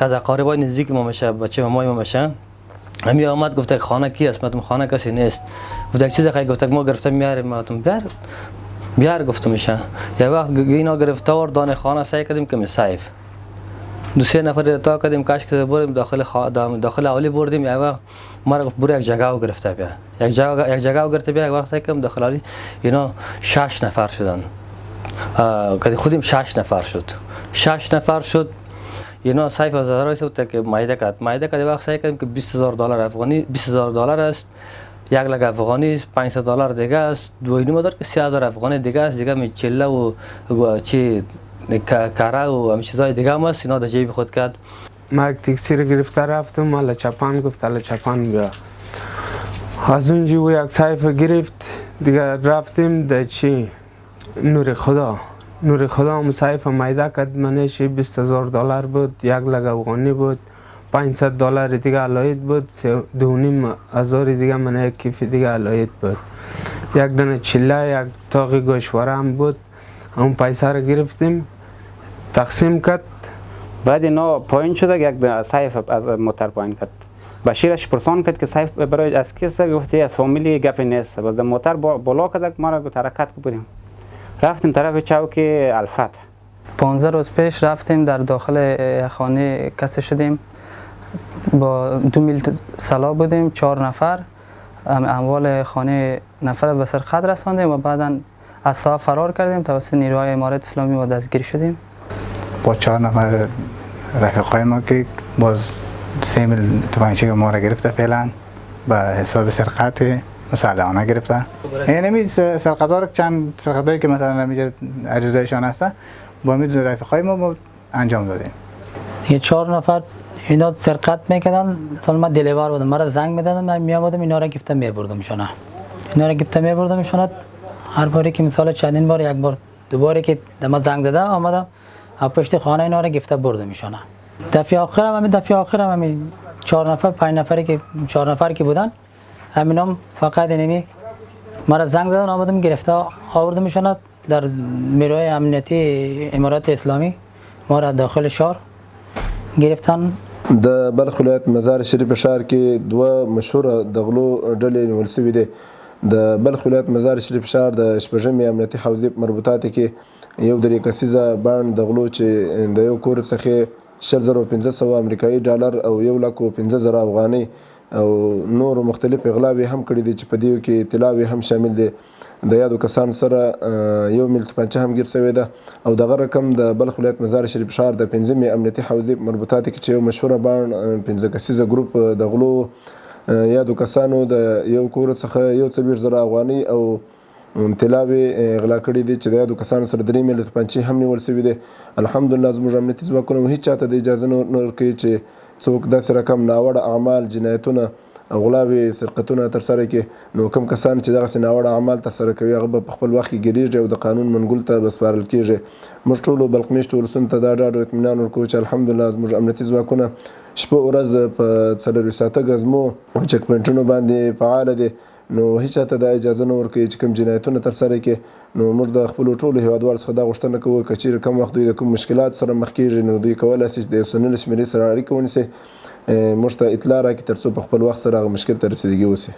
که از اقاربای نزدیک ما میشه، بچه مامای ما میشه. همین آمد گفته خانه کی است؟ گفتم خانه کسی نیست. گفت یک چیز خیلی گفته ما گرفتم میاریم. گفتم بیار گفتم میشه. یه وقت اینا گرفته و دانه خانه سعی کردیم که سیف دو سه نفر تا کردیم کاش که بریم داخل اولی بردیم. یه وقت ما را گفت برو یک جگه گرفته بیا. یک جگه گرفته بیا. یک وقت سعی کردم داخل اولی اینا 6 نفر شدن. که خودیم 6 نفر شد. 6 نفر شد. اینا سیف از رئیس بود که مایده کرد وقت سعی کردیم که $20,000 افغانی $20,000 است. 1 لک افغانی $500 دیگه است. 2.5 دلار که 3000 افغانی دیگه است. دیگه میچله و چی کاره و همین چیزای دیگه هم است. اینا در جیب خود کرد. ما یک تاکسی رو گرفته رفتم. مال چپان گفت الا چپان بیا. از اونجا و یک سیف گرفت دیگه رفتیم در چی نور خدا هم سیف مایده کرد. منش $20,000 بود. 1 لک افغانی بود. $500 دیگه علایت بود. 2,500 دیگه من یک کیف دیگه علایت بود. یک دانه چله یک تاق گوشواره هم بود. اون پیسه رو گرفتیم تقسیم کرد. بعد اینا پایین شده یک سیف از موتر پایین کرد. بشیرش پرسان کرد که سیف برای از کیسه گفتی از فامیلی گپ نیست. باز موتر بالا کرد ما را گفت حرکت کنیم. رفتیم طرف چوک الفت. 15 روز پیش رفتیم در داخل خانه کسی شدیم. با 2 میل سلا بودیم 4 نفر. اموال خانه نفر به سرقت رساندیم و بعدا از ساحه فرار کردیم. توسط نیروهای امارت اسلامی و دستگیر شدیم. با 4 نفر رفیقای ما که باز 3 میل توپنچه ما را گرفته فعلا به حساب سرقت مسلحانه گرفته. یعنی سرقت‌ها چند سرقتایی که مثلا نمیشه اجزایشان هسته با امید رفیقای ما انجام دادیم. یه 4 نفر اینا سرقت میکردن. مثلا من دلیوار بودم. مرا زنگ میدادن من میآمدم اینا را گرفته میبردمشون. هر باری که مثلا چندین بار یک بار دو باری که دم زنگ داده آمدم پشت خانه اینا را گرفته بردمشون. دفعه آخرم همین 4 نفر 5 نفری که 4 نفر که بودن همینام فقط اینمی مرا زنگ دادن آمدم گرفته آوردمشون در نیروهای امنیتی امارات اسلامی. ما را داخل شهر گرفتن. د بلخ ولایت مزار شریف ښار کې دوه مشهوره د غلو ډلې نیول شوې دي. د بلخ ولایت مزار شریف ښار د شپږمې امنیتي حوزې په مربوطاتو کې یو 3 کسیزه بانډ د غلو چې د یو کور څخه $15,500 امریکایي ډالر او 1,15,000 افغانۍ او نور مختلف اغلاوې هم کړي دي چې په دې کې اطلاع هم شامل دي. د یادو کسانو سره 1 میل توپنچه هم ګیر شوې ده او دغه رقم د بلخ ولایت مزار شریف ښار د 5مې امنیتي حوزې په مربوطاتو کې چې یو مشهوره بانډ 5 کسیزه ګروپ د غلو یادو کسانو د یو کور څخه 41,000 افغانۍ او طلاوې غلا کړي دي چې د یادو کسانو سره 3 میل توپنچې هم نیول شوي دي. الحمدلله زموږ امنیتي ځواکونه هیڅ چاته د اجازه نه ورکوي چې څوک داسې رقم ناوړه اعمال جنایتونه غلاوې سرقتونه ترسره کړي. نو کوم کسان چې دغسې ناوړه اعمال ترسره کوي هغه به په خپل وخت کې ګیریږي او د قانون منګول ته به سپارل کیږي. موږ ټولو بلخ میشتو ولسونو ته دا ډاډ او اطمینان ورکوو چې الحمدلله زموږ امنیتي ځواکونه شپه ورځ په 4 ساعته ګزمو او چک پوینټونو باندې فعاله دي. نو هیڅ چاته دا اجازه نه ورکوي چې کوم جنایتونه ترسره کړي. نو موږ د خپلو ټولو هیوادوالو څخه دا غوښتنه کوو که چیرې کوم وخت دوی د کوم مشکلات سره مخ کیږي نو دوی کولی شي د یو څو نلس شمېرې سره اړیکه ونیسي موږ ته اطلاع راکړي تر څو په خپل وخت سره هغه مشکل ته رسیدګي وشي.